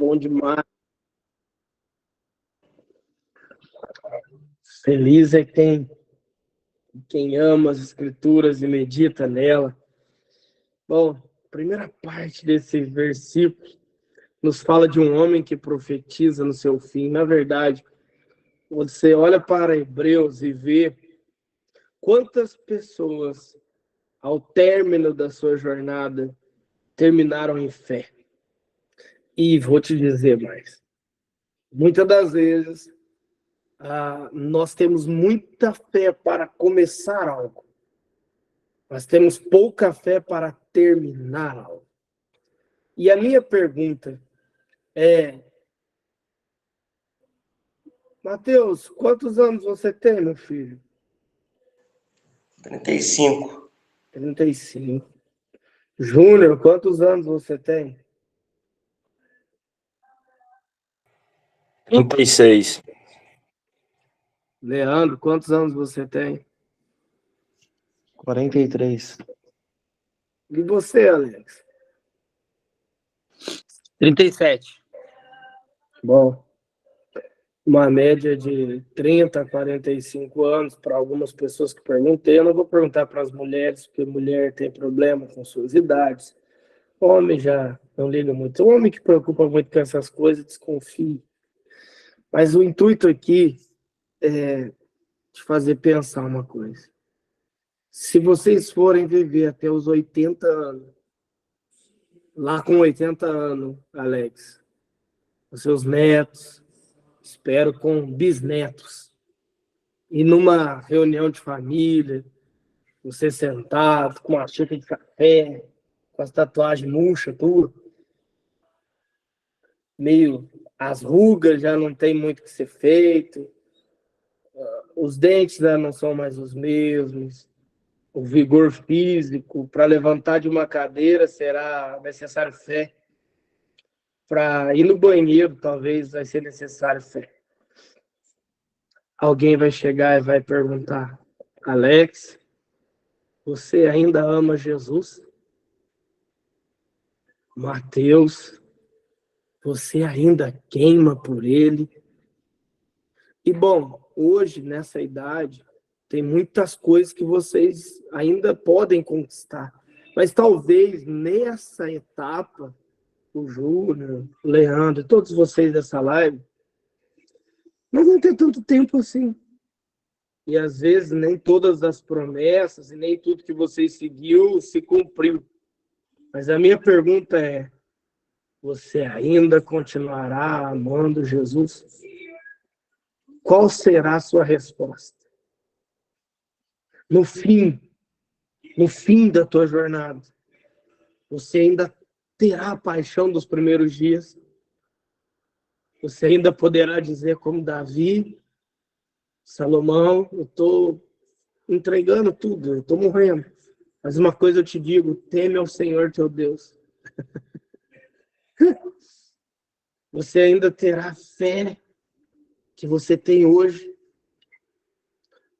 bom demais. Feliz é quem ama as Escrituras e medita nela. Bom, a primeira parte desse versículo nos fala de um homem que profetiza no seu fim. Na verdade, você olha para Hebreus e vê quantas pessoas, ao término da sua jornada, terminaram em fé. E vou te dizer mais. Muitas das vezes, nós temos muita fé para começar algo. Nós temos pouca fé para terminar algo. E a minha pergunta é: Mateus, quantos anos você tem, meu filho? 35. 35. Júnior, quantos anos você tem? 36. Leandro, quantos anos você tem? 43. E você, Alex? 37. Bom, uma média de 30 a 45 anos para algumas pessoas que perguntei. Eu não vou perguntar para as mulheres, porque mulher tem problema com suas idades. Homem já não liga muito. O homem que preocupa muito com essas coisas, desconfia. Mas o intuito aqui é te fazer pensar uma coisa. Se vocês forem viver até os 80 anos, lá com 80 anos, Alex, os seus netos, espero com bisnetos, e numa reunião de família, você sentado, com uma xícara de café, com as tatuagens murchas, tudo, meio, as rugas já não tem muito o que ser feito, os dentes já não são mais os mesmos, o vigor físico para levantar de uma cadeira será necessário fé. Para ir no banheiro, talvez vai ser necessário fé. Alguém vai chegar e vai perguntar: Alex, você ainda ama Jesus? Mateus, você ainda queima por ele? E bom, hoje, nessa idade, tem muitas coisas que vocês ainda podem conquistar. Mas talvez nessa etapa, o Júnior, o Leandro, todos vocês dessa live, não vão ter tanto tempo assim. E às vezes nem todas as promessas e nem tudo que vocês seguiu se cumpriu. Mas a minha pergunta é: você ainda continuará amando Jesus? Qual será a sua resposta? No fim da tua jornada, você ainda terá a paixão dos primeiros dias? Você ainda poderá dizer como Davi, Salomão, eu estou entregando tudo, eu estou morrendo. Mas uma coisa eu te digo, teme ao Senhor teu Deus. Você ainda terá fé que você tem hoje,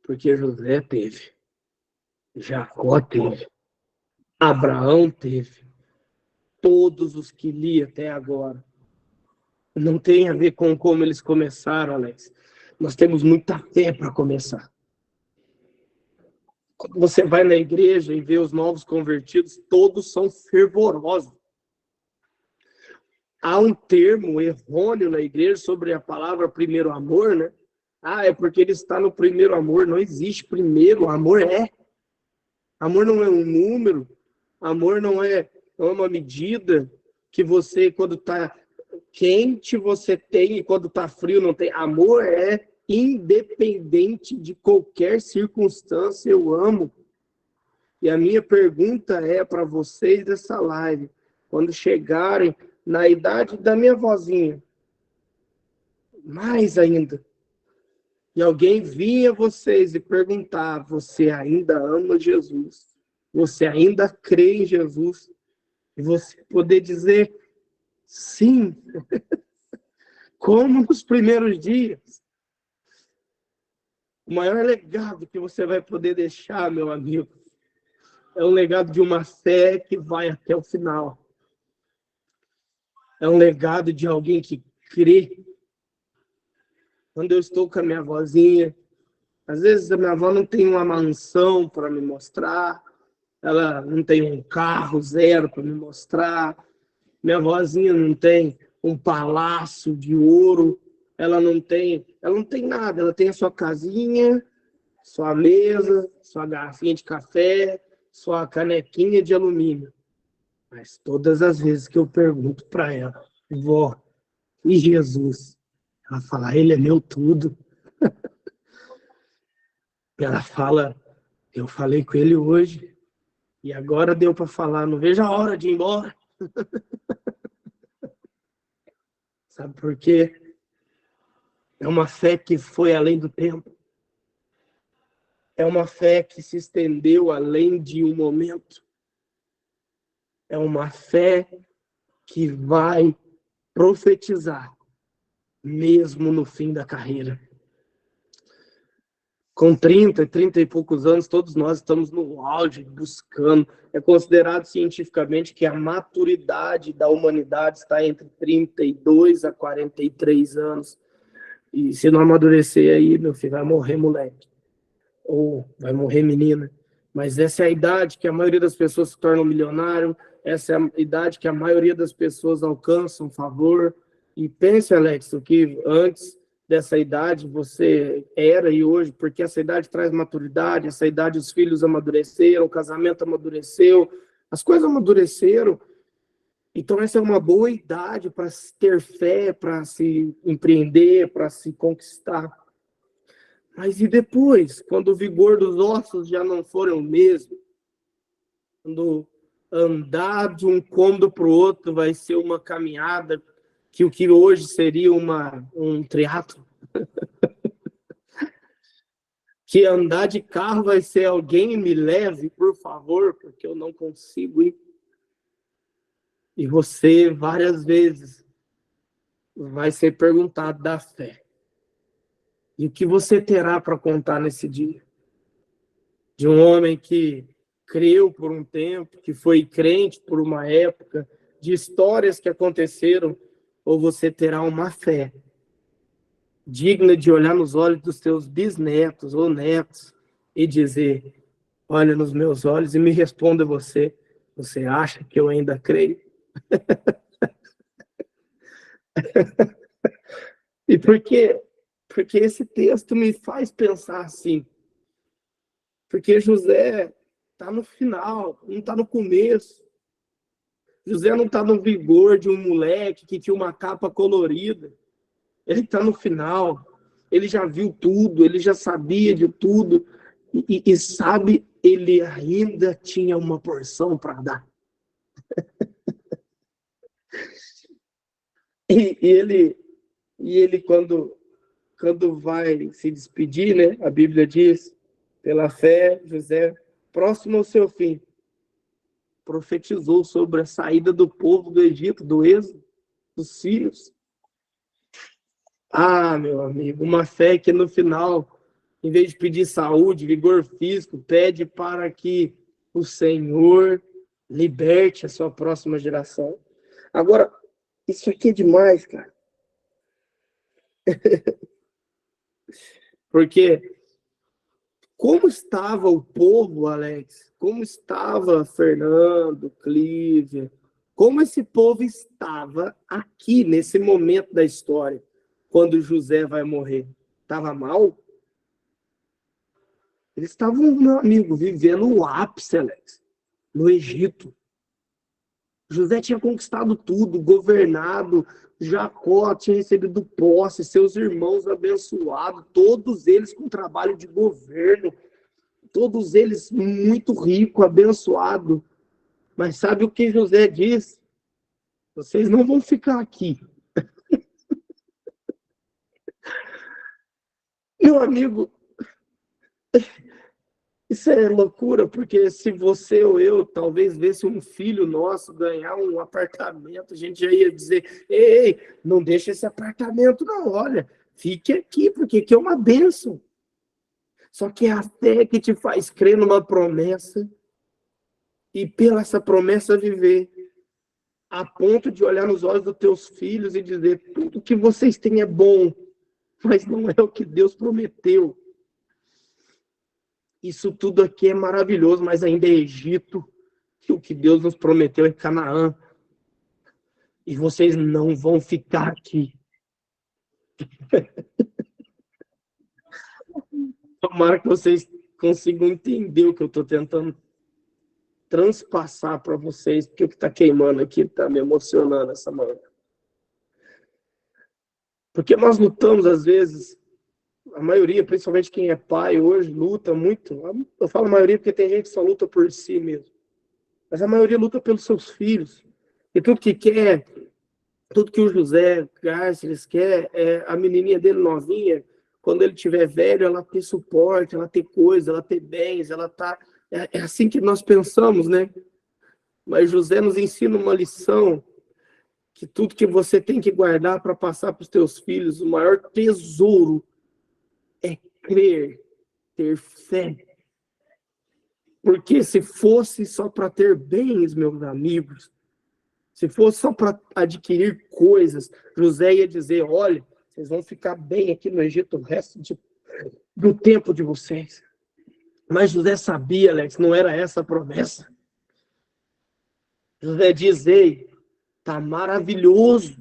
porque José teve, Jacó teve, Abraão teve, todos os que li até agora. Não tem a ver com como eles começaram, Alex. Nós temos muita fé para começar. Quando você vai na igreja e vê os novos convertidos, todos são fervorosos. Há um termo errôneo na igreja sobre a palavra primeiro amor, né? É porque ele está no primeiro amor. Não existe primeiro, amor é. Amor não é um número, amor não é uma medida que você, quando está quente, você tem e quando está frio não tem. Amor é independente de qualquer circunstância, eu amo. E a minha pergunta é para vocês dessa live, quando chegarem na idade da minha vozinha, mais ainda, e alguém vinha a vocês e perguntar: você ainda ama Jesus? Você ainda crê em Jesus? E você poder dizer sim, como nos primeiros dias. O maior legado que você vai poder deixar, meu amigo, é o legado de uma fé que vai até o final. É um legado de alguém que crê. Quando eu estou com a minha avózinha, às vezes a minha avó não tem uma mansão para me mostrar, ela não tem um carro zero para me mostrar, minha avózinha não tem um palácio de ouro, ela não tem nada, ela tem a sua casinha, sua mesa, sua garrafinha de café, sua canequinha de alumínio. Mas todas as vezes que eu pergunto para ela, vó, e Jesus? Ela fala, ele é meu tudo. Ela fala, eu falei com ele hoje, e agora deu para falar, não vejo a hora de ir embora. Sabe por quê? É uma fé que foi além do tempo. É uma fé que se estendeu além de um momento. É uma fé que vai profetizar, mesmo no fim da carreira. Com 30 e poucos anos, todos nós estamos no auge, buscando. É considerado cientificamente que a maturidade da humanidade está entre 32 a 43 anos. E se não amadurecer aí, meu filho, vai morrer moleque. Ou vai morrer menina. Mas essa é a idade que a maioria das pessoas se tornam milionário, essa é a idade que a maioria das pessoas alcançam favor. E pense, Alex, o que antes dessa idade você era e hoje, porque essa idade traz maturidade, essa idade os filhos amadureceram, o casamento amadureceu, as coisas amadureceram. Então essa é uma boa idade para ter fé, para se empreender, para se conquistar. Mas e depois, quando o vigor dos ossos já não for o mesmo? Quando andar de um cômodo para o outro vai ser uma caminhada que o que hoje seria um triatlo? Que andar de carro vai ser alguém me leve, por favor, porque eu não consigo ir. E você, várias vezes, vai ser perguntado da fé. E o que você terá para contar nesse dia? De um homem que creu por um tempo, que foi crente por uma época, de histórias que aconteceram, ou você terá uma fé digna de olhar nos olhos dos teus bisnetos ou netos e dizer, olha nos meus olhos e me responda você, você acha que eu ainda creio? E por quê? Porque esse texto me faz pensar assim, porque José está no final, não está no começo. José não está no vigor de um moleque que tinha uma capa colorida. Ele está no final. Ele já viu tudo, ele já sabia de tudo. E sabe, ele ainda tinha uma porção para dar. E ele quando vai se despedir, né? A Bíblia diz, pela fé, José, próximo ao seu fim, profetizou sobre a saída do povo do Egito, do êxodo, dos filhos. Ah, meu amigo, uma fé que no final, em vez de pedir saúde, vigor físico, pede para que o Senhor liberte a sua próxima geração. Agora, isso aqui é demais, cara. Porque como estava o povo, Alex? Como estava Fernando, Clívia? Como esse povo estava aqui, nesse momento da história, quando José vai morrer? Estava mal? Eles estavam, meu amigo, vivendo o ápice, Alex, no Egito. José tinha conquistado tudo, governado, Jacó tinha recebido posse, seus irmãos abençoados, todos eles com trabalho de governo, todos eles muito ricos, abençoados. Mas sabe o que José diz? Vocês não vão ficar aqui. Meu amigo, isso é loucura, porque se você ou eu talvez visse um filho nosso ganhar um apartamento, a gente já ia dizer, ei, não deixa esse apartamento não, olha, fique aqui, porque aqui é uma bênção. Só que é a fé que te faz crer numa promessa e pela essa promessa viver. a ponto de olhar nos olhos dos teus filhos e dizer: tudo que vocês têm é bom, mas não é o que Deus prometeu. Isso tudo aqui é maravilhoso, mas ainda é Egito. E o que Deus nos prometeu é Canaã. E vocês não vão ficar aqui. Tomara que vocês consigam entender o que eu estou tentando transpassar para vocês, porque o que está queimando aqui está me emocionando essa manhã. Porque nós lutamos, às vezes, a maioria, principalmente quem é pai hoje, luta muito. Eu falo a maioria porque tem gente que só luta por si mesmo. Mas a maioria luta pelos seus filhos. E tudo que quer, tudo que o José Garces quer, é a menininha dele novinha, quando ele tiver velho, ela ter suporte, ela ter coisa, ela ter bens, ela tá... É assim que nós pensamos, né? Mas José nos ensina uma lição, que tudo que você tem que guardar para passar para os teus filhos, o maior tesouro é crer, ter fé. Porque se fosse só para ter bens, meus amigos, se fosse só para adquirir coisas, José ia dizer: olha, vocês vão ficar bem aqui no Egito o resto do tempo de vocês. Mas José sabia, Alex, não era essa a promessa. José diz: ei, tá maravilhoso.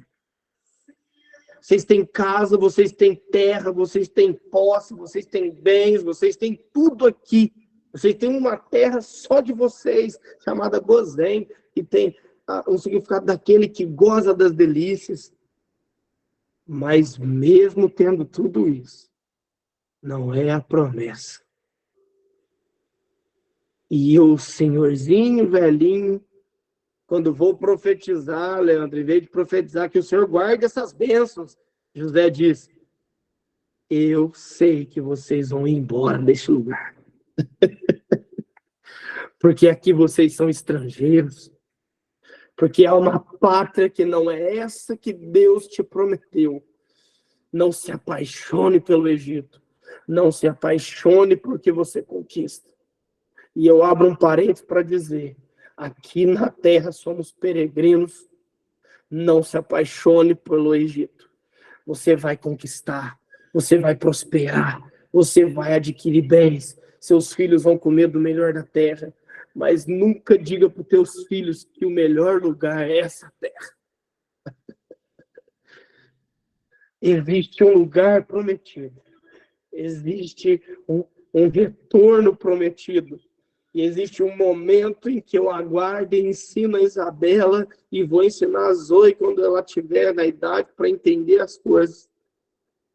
Vocês têm casa, vocês têm terra, vocês têm posse, vocês têm bens, vocês têm tudo aqui. Vocês têm uma terra só de vocês, chamada Gozém, que tem o significado daquele que goza das delícias. Mas mesmo tendo tudo isso, não é a promessa. E eu, senhorzinho, velhinho, quando vou profetizar, Leandro, em vez de profetizar que o Senhor guarde essas bênçãos, José diz: eu sei que vocês vão ir embora deste lugar. Porque aqui vocês são estrangeiros. Porque há uma pátria que não é essa que Deus te prometeu. Não se apaixone pelo Egito. Não se apaixone porque você conquista. E eu abro um parênteses para dizer: aqui na terra somos peregrinos. Não se apaixone pelo Egito. Você vai conquistar. Você vai prosperar. Você vai adquirir bens. Seus filhos vão comer do melhor da terra. Mas nunca diga para os teus filhos que o melhor lugar é essa terra. Existe um lugar prometido. Existe um retorno prometido. E existe um momento em que eu aguardo e ensino a Isabela e vou ensinar a Zoe quando ela tiver na idade para entender as coisas,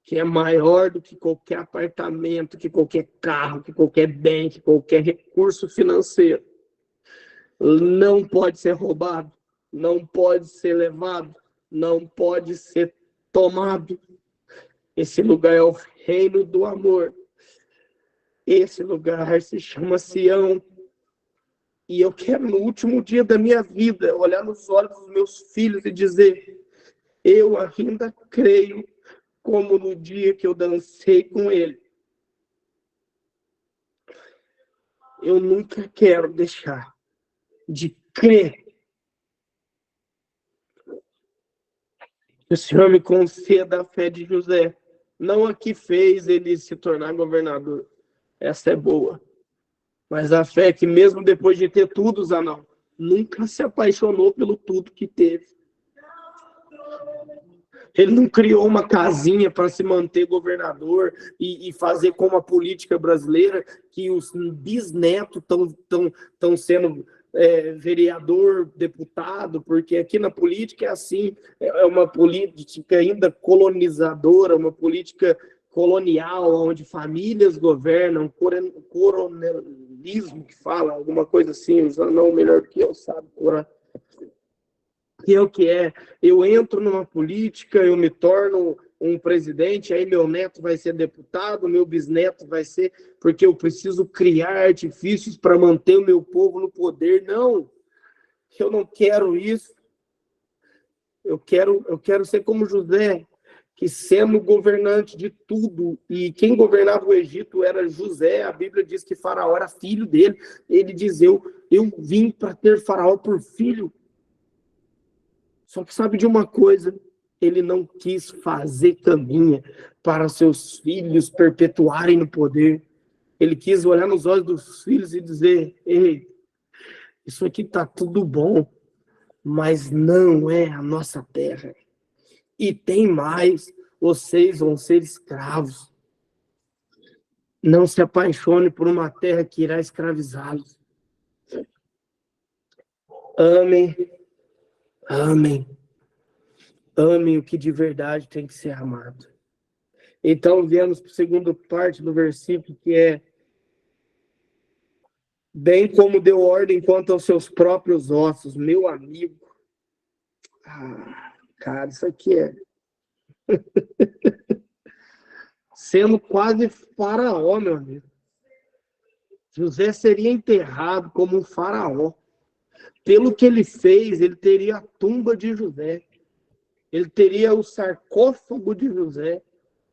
que é maior do que qualquer apartamento, que qualquer carro, que qualquer bem, que qualquer recurso financeiro. Não pode ser roubado, não pode ser levado, não pode ser tomado. Esse lugar é o reino do amor. Esse lugar se chama Sião. E eu quero, no último dia da minha vida, olhar nos olhos dos meus filhos e dizer: eu ainda creio como no dia que eu dancei com ele. Eu nunca quero deixar de crer que o Senhor me conceda a fé de José. Não a que fez ele se tornar governador. Essa é boa. Mas a fé que mesmo depois de ter tudo, Zanão, nunca se apaixonou pelo tudo que teve. Ele não criou uma casinha para se manter governador e fazer como a política brasileira, que os bisnetos estão sendo vereador, deputado, porque aqui na política é assim, é uma política ainda colonizadora, uma política colonial, onde famílias governam, coronelismo que fala, alguma coisa assim, não melhor que eu, sabe, que é o que é. Eu entro numa política, eu me torno um presidente, aí meu neto vai ser deputado, meu bisneto vai ser, porque eu preciso criar artifícios para manter o meu povo no poder. Não, eu não quero isso. Eu quero ser como José, que sendo governante de tudo, e quem governava o Egito era José. A Bíblia diz que Faraó era filho dele. Ele diz: eu vim para ter Faraó por filho. Só que sabe de uma coisa? Ele não quis fazer caminha para seus filhos perpetuarem no poder. Ele quis olhar nos olhos dos filhos e dizer: ei, isso aqui está tudo bom, mas não é a nossa terra. E tem mais, vocês vão ser escravos. Não se apaixone por uma terra que irá escravizá-los. Amem, amem, amem o que de verdade tem que ser amado. Então, viemos para a segunda parte do versículo, que é: bem como deu ordem quanto aos seus próprios ossos, meu amigo. Cara, isso aqui é sendo quase faraó, meu amigo. José seria enterrado como um faraó. Pelo que ele fez, ele teria a tumba de José. Ele teria o sarcófago de José.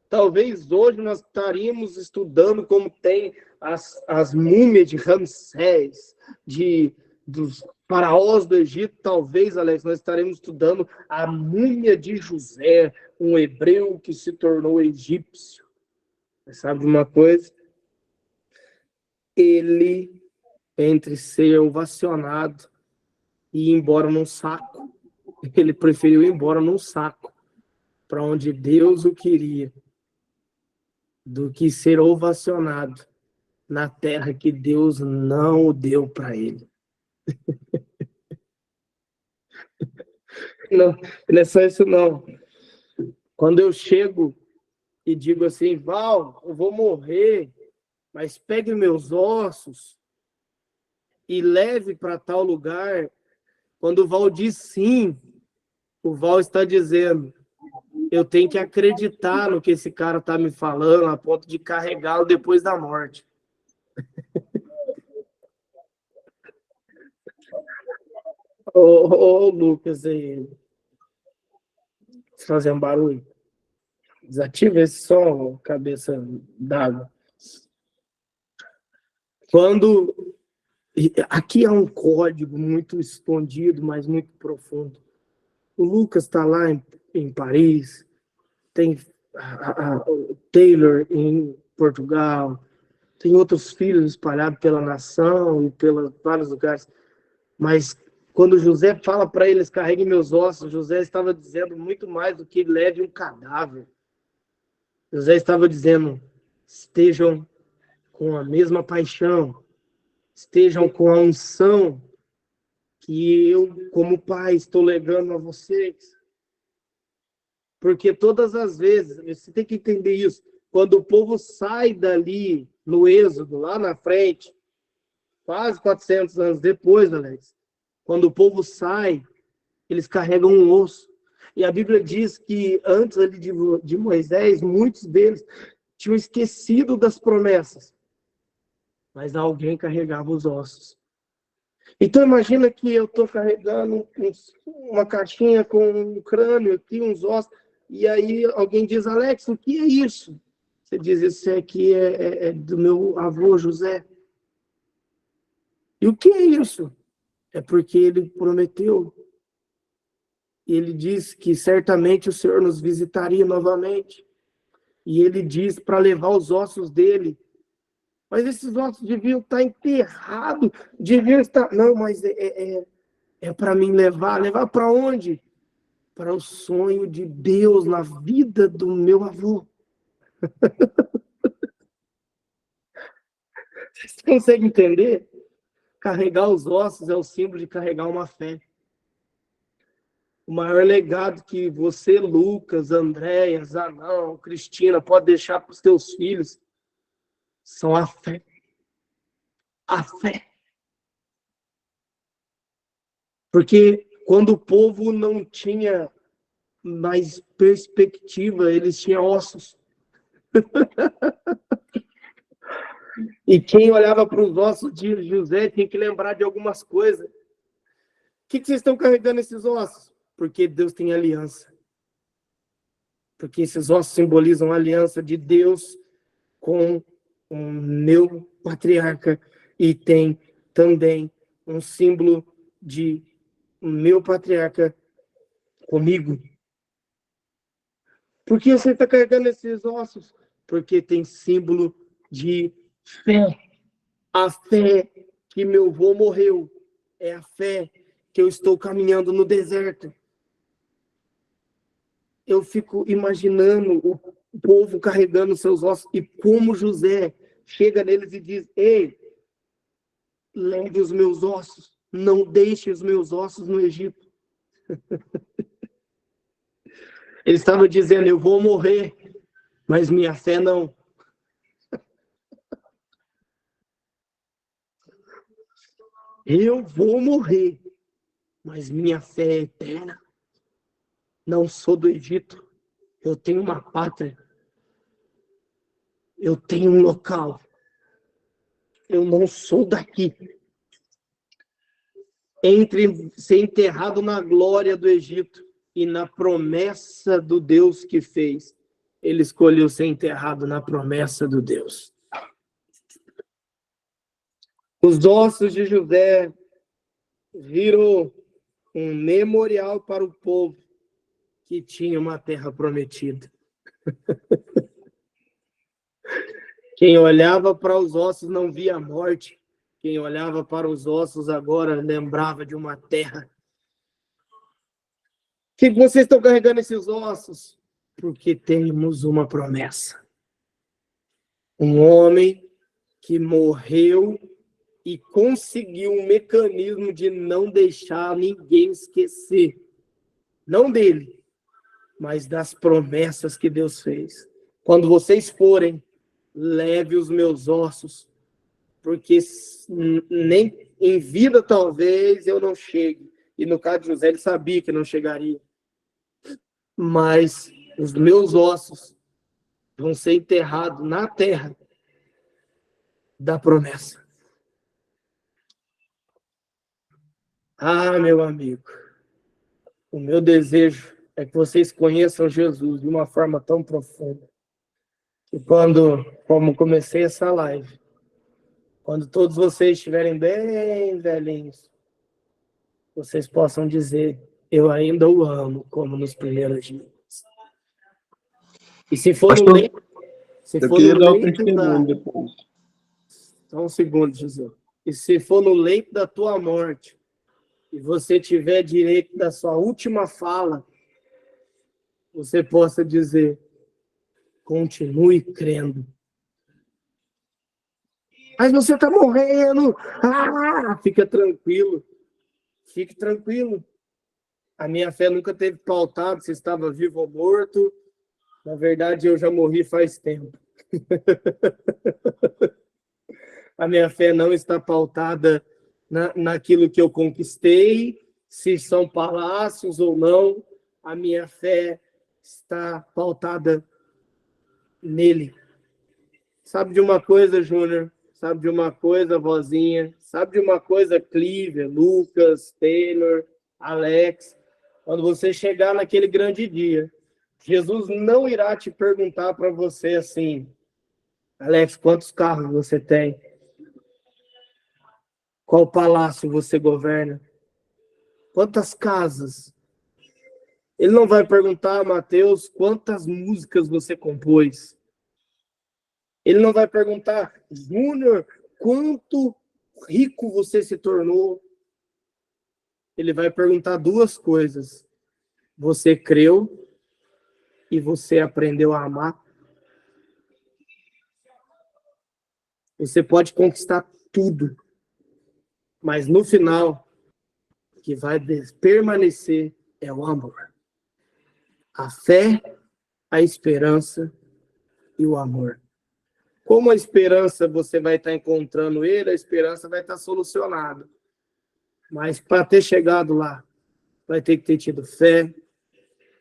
Talvez hoje nós estaríamos estudando como tem as múmias de Ramsés, dos faraós do Egito. Talvez, Alex, nós estaremos estudando a múmia de José, um hebreu que se tornou egípcio. Mas sabe de uma coisa? Ele, entre ser ovacionado e ir embora num saco, ele preferiu ir embora num saco, para onde Deus o queria, do que ser ovacionado na terra que Deus não o deu para ele. Não, não é só isso não. Quando eu chego e digo assim: Val, eu vou morrer, mas pegue meus ossos e leve para tal lugar. Quando o Val diz sim, o Val está dizendo: eu tenho que acreditar no que esse cara está me falando, a ponto de carregá-lo depois da morte. Ô, Lucas, aí, fazendo barulho. Desativa esse som, cabeça d'água. Quando... Aqui há um código muito escondido, mas muito profundo. O Lucas está lá em Paris, tem o Taylor em Portugal, tem outros filhos espalhados pela nação e pelos vários lugares. Mas quando José fala para eles: carreguem meus ossos, José estava dizendo muito mais do que leve um cadáver. José estava dizendo: estejam com a mesma paixão, estejam com a unção que eu, como pai, estou legando a vocês. Porque todas as vezes, você tem que entender isso, quando o povo sai dali, no Êxodo, lá na frente, quase 400 anos depois, Alex, quando o povo sai, eles carregam um osso. E a Bíblia diz que antes ali de Moisés, muitos deles tinham esquecido das promessas, mas alguém carregava os ossos. Então imagina que eu estou carregando uma caixinha com um crânio aqui, uns ossos, e aí alguém diz: Alex, o que é isso? Você diz: isso aqui é do meu avô José. E o que é isso? É porque ele prometeu. Ele disse que certamente o Senhor nos visitaria novamente. E ele diz para levar os ossos dele. Mas esses ossos deviam estar enterrados, deviam estar... Não, mas é para mim levar. Levar para onde? Para o sonho de Deus na vida do meu avô. Vocês conseguem entender? Carregar os ossos é o símbolo de carregar uma fé. O maior legado que você, Lucas, Andréia, Zanão, Cristina, pode deixar para os seus filhos são a fé. A fé. Porque quando o povo não tinha mais perspectiva, eles tinham ossos. E quem olhava para os ossos de José tinha que lembrar de algumas coisas. O que vocês estão carregando esses ossos? Porque Deus tem aliança. Porque esses ossos simbolizam a aliança de Deus com o meu patriarca. E tem também um símbolo de meu patriarca comigo? Por que você está carregando esses ossos? Porque tem símbolo de fé. A fé que meu avô morreu é a fé que eu estou caminhando no deserto. Eu fico imaginando o povo carregando seus ossos e como José chega neles e diz: ei, leve os meus ossos, não deixe os meus ossos no Egito. Ele estava dizendo: eu vou morrer, mas minha fé não. Eu vou morrer, mas minha fé é eterna. Não sou do Egito, eu tenho uma pátria, eu tenho um local, eu não sou daqui. Entre ser enterrado na glória do Egito e na promessa do Deus que fez, ele escolheu ser enterrado na promessa do Deus. Os ossos de José viram um memorial para o povo que tinha uma terra prometida. Quem olhava para os ossos não via a morte. Quem olhava para os ossos agora lembrava de uma terra. Por que vocês estão carregando esses ossos? Porque temos uma promessa. Um homem que morreu e conseguiu um mecanismo de não deixar ninguém esquecer. Não dele, mas das promessas que Deus fez. Quando vocês forem, leve os meus ossos, porque nem em vida talvez eu não chegue. E no caso de José, ele sabia que não chegaria. Mas os meus ossos vão ser enterrados na terra da promessa. Ah, meu amigo, o meu desejo é que vocês conheçam Jesus de uma forma tão profunda. E como comecei essa live, quando todos vocês estiverem bem velhinhos, vocês possam dizer: eu ainda o amo, como nos primeiros dias. E se for no Pastor, leito, eu queria dar um testemunho depois. Só um segundo, Jesus. E se for no leito da tua morte, e você tiver direito da sua última fala, você possa dizer: continue crendo. Mas você está morrendo. Fica tranquilo. Fique tranquilo. A minha fé nunca teve pautado se estava vivo ou morto. Na verdade, eu já morri faz tempo. A minha fé não está pautada naquilo que eu conquistei, se são palácios ou não. A minha fé está pautada nele. Sabe de uma coisa, Júnior? Sabe de uma coisa, vozinha? Sabe de uma coisa, Clívia, Lucas, Taylor, Alex? Quando você chegar naquele grande dia, Jesus não irá te perguntar para você assim: Alex, quantos carros você tem? Qual palácio você governa? Quantas casas? Ele não vai perguntar, Mateus, quantas músicas você compôs. Ele não vai perguntar, Júnior, quanto rico você se tornou. Ele vai perguntar duas coisas: você creu e você aprendeu a amar? Você pode conquistar tudo, mas no final, o que vai permanecer é o amor. A fé, a esperança e o amor. Como a esperança você vai estar encontrando ele, a esperança vai estar solucionada. Mas para ter chegado lá, vai ter que ter tido fé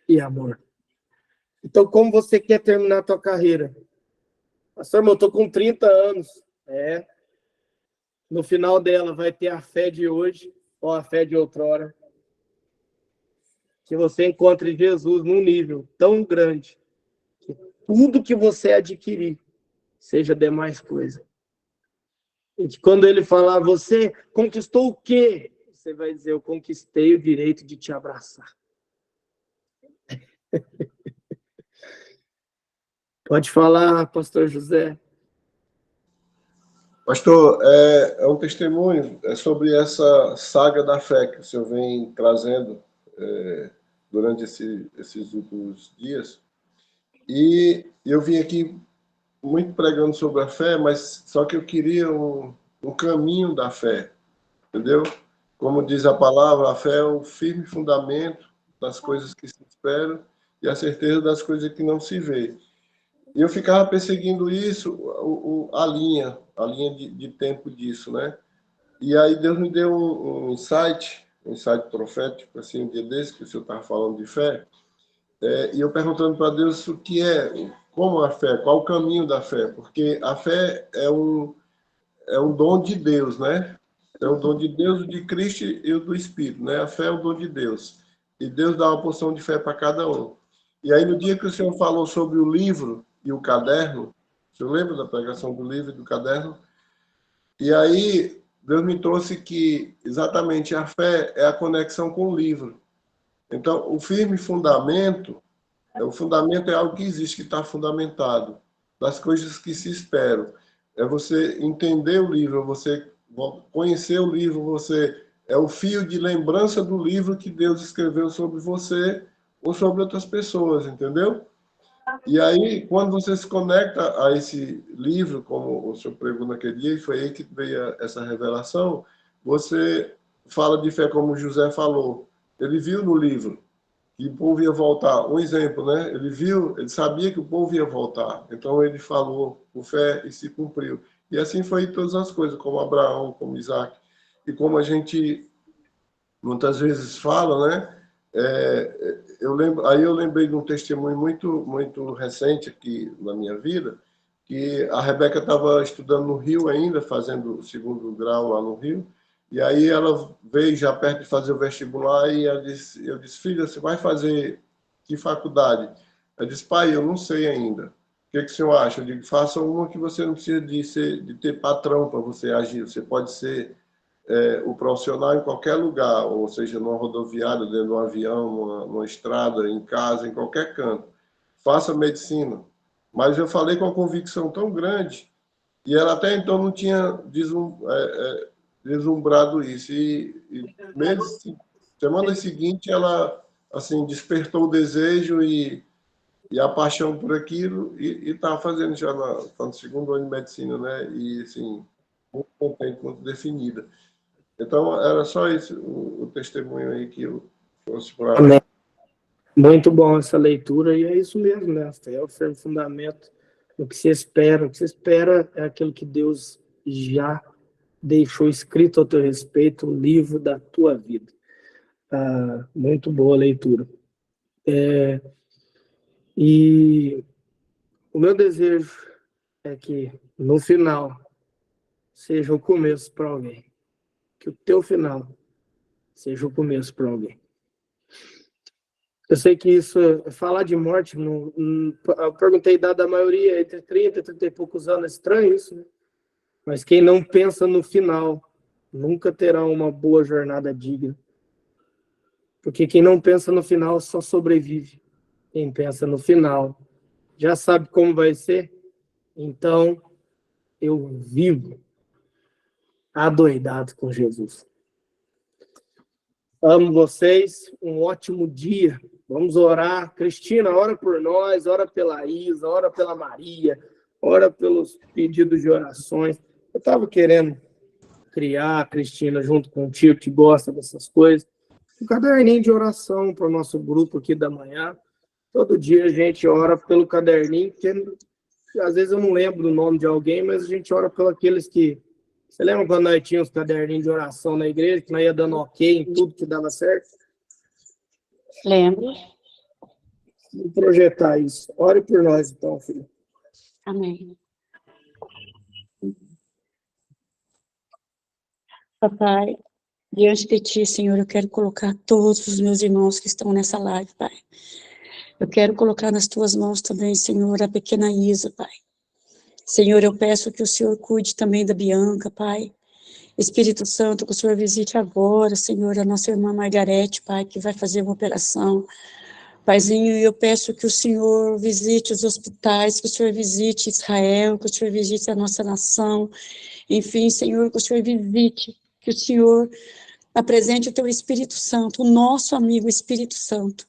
e amor. Então, como você quer terminar a tua carreira? Pastor, eu estou com 30 anos. No final dela vai ter a fé de hoje ou a fé de outrora. Que você encontre Jesus num nível tão grande que tudo que você adquirir seja demais coisa. E que quando ele falar, você conquistou o quê? Você vai dizer: eu conquistei o direito de te abraçar. Pode falar, pastor José. Pastor, é um testemunho sobre essa saga da fé que o senhor vem trazendo durante esses últimos dias. E eu vim aqui muito pregando sobre a fé, mas só que eu queria um caminho da fé, entendeu? Como diz a palavra, a fé é o firme fundamento das coisas que se esperam e a certeza das coisas que não se vê. E eu ficava perseguindo isso, a linha de tempo disso, né? E aí Deus me deu um insight profético, assim, um dia desse, que o senhor estava falando de fé, e eu perguntando para Deus o que como a fé, qual o caminho da fé, porque a fé é um dom de Deus, né? É um dom de Deus, de Cristo e do Espírito, né? A fé é um dom de Deus. E Deus dá uma porção de fé para cada um. E aí, no dia que o senhor falou sobre o livro e o caderno, o senhor lembra da pregação do livro e do caderno? E aí, Deus me trouxe que exatamente a fé é a conexão com o livro. Então, o firme fundamento, o fundamento é algo que existe, que está fundamentado, das coisas que se esperam. É você entender o livro, você conhecer o livro, você é o fio de lembrança do livro que Deus escreveu sobre você ou sobre outras pessoas, entendeu? E aí, quando você se conecta a esse livro, como o senhor pregou naquele dia, e foi aí que veio essa revelação, você fala de fé como José falou. Ele viu no livro que o povo ia voltar. Um exemplo, né? Ele sabia que o povo ia voltar. Então ele falou com fé e se cumpriu. E assim foi em todas as coisas, como Abraão, como Isaac. E como a gente muitas vezes fala, né? Eu lembrei de um testemunho muito recente aqui na minha vida, que a Rebeca estava estudando no Rio ainda, fazendo o segundo grau lá no Rio, e aí ela veio já perto de fazer o vestibular e eu disse, filha, você vai fazer que faculdade? Ela disse, pai, eu não sei ainda. O que o senhor acha? Eu digo, faça uma que você não precisa de ter patrão para você agir. Você pode ser o profissional em qualquer lugar, ou seja, numa rodoviária, dentro de um avião, numa estrada, em casa, em qualquer canto. Faça medicina. Mas eu falei com uma convicção tão grande, e ela até então não tinha deslumbrado isso. E semana seguinte, ela assim despertou o desejo e a paixão por aquilo, e está fazendo já no segundo ano de medicina, né? E, assim, muito contente, muito definida. Então, era só isso, o testemunho aí que eu trouxe para... Muito bom essa leitura, e é isso mesmo, né? A fé é o firme fundamento do que se espera. O que se espera é aquilo que Deus já deixou escrito ao teu respeito, o livro da tua vida. Muito boa a leitura. E o meu desejo é que, no final, seja o começo para alguém. Que o teu final seja o começo para alguém. Eu sei que isso, falar de morte, eu perguntei a idade da maioria, entre 30 e 30 e poucos anos, é estranho isso, né? Mas quem não pensa no final, nunca terá uma boa jornada digna. Porque quem não pensa no final só sobrevive. Quem pensa no final já sabe como vai ser. Então, eu vivo adoidado com Jesus. Amo vocês, um ótimo dia. Vamos orar. Cristina, ora por nós, ora pela Isa, ora pela Maria, ora pelos pedidos de orações. Eu estava querendo criar, Cristina, junto contigo, que gosta dessas coisas, um caderninho de oração para o nosso grupo aqui da manhã. Todo dia a gente ora pelo caderninho, que às vezes eu não lembro do nome de alguém, mas a gente ora pelos aqueles que... Você lembra quando nós tínhamos caderninhos de oração na igreja, que nós ia dando ok em tudo que dava certo? Lembro. Vamos projetar isso. Ore por nós, então, filho. Amém. Papai, diante de ti, Senhor, eu quero colocar todos os meus irmãos que estão nessa live, Pai. Eu quero colocar nas tuas mãos também, Senhor, a pequena Isa, Pai. Senhor, eu peço que o Senhor cuide também da Bianca, Pai. Espírito Santo, que o Senhor visite agora, Senhor, a nossa irmã Margarete, Pai, que vai fazer uma operação. Paizinho, eu peço que o Senhor visite os hospitais, que o Senhor visite Israel, que o Senhor visite a nossa nação, enfim, Senhor, que o Senhor visite, que o Senhor apresente o teu Espírito Santo, o nosso amigo Espírito Santo,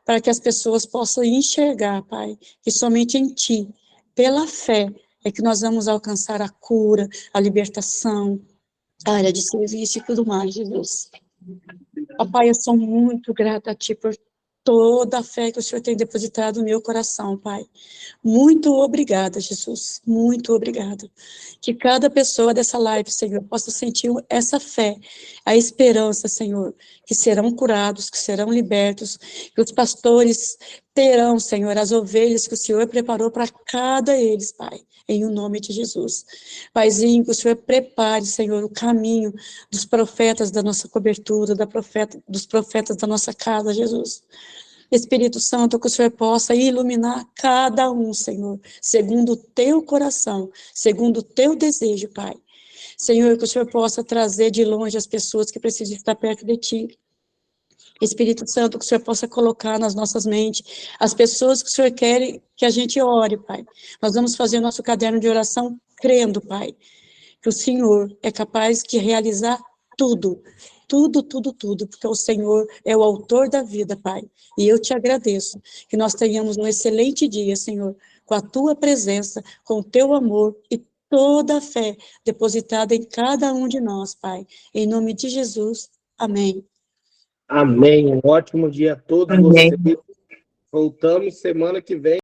para que as pessoas possam enxergar, Pai, que somente em Ti, pela fé, é que nós vamos alcançar a cura, a libertação, a área de serviço e tudo mais, Jesus. Papai, eu sou muito grata a Ti por toda a fé que o Senhor tem depositado no meu coração, Pai. Muito obrigada, Jesus. Muito obrigada. Que cada pessoa dessa live, Senhor, possa sentir essa fé, a esperança, Senhor, que serão curados, que serão libertos, que os pastores terão, Senhor, as ovelhas que o Senhor preparou para cada eles, Pai, em o nome de Jesus. Paizinho, que o Senhor prepare, Senhor, o caminho dos profetas da nossa cobertura, dos profetas da nossa casa, Jesus. Espírito Santo, que o Senhor possa iluminar cada um, Senhor, segundo o teu coração, segundo o teu desejo, Pai. Senhor, que o Senhor possa trazer de longe as pessoas que precisam estar perto de Ti. Espírito Santo, que o Senhor possa colocar nas nossas mentes as pessoas que o Senhor quer que a gente ore, Pai. Nós vamos fazer o nosso caderno de oração crendo, Pai, que o Senhor é capaz de realizar tudo, tudo, tudo, tudo, porque o Senhor é o autor da vida, Pai. E eu te agradeço, que nós tenhamos um excelente dia, Senhor, com a Tua presença, com o Teu amor e toda a fé depositada em cada um de nós, Pai. Em nome de Jesus, amém. Amém. Um ótimo dia a todos Amém. vocês. Voltamos semana que vem.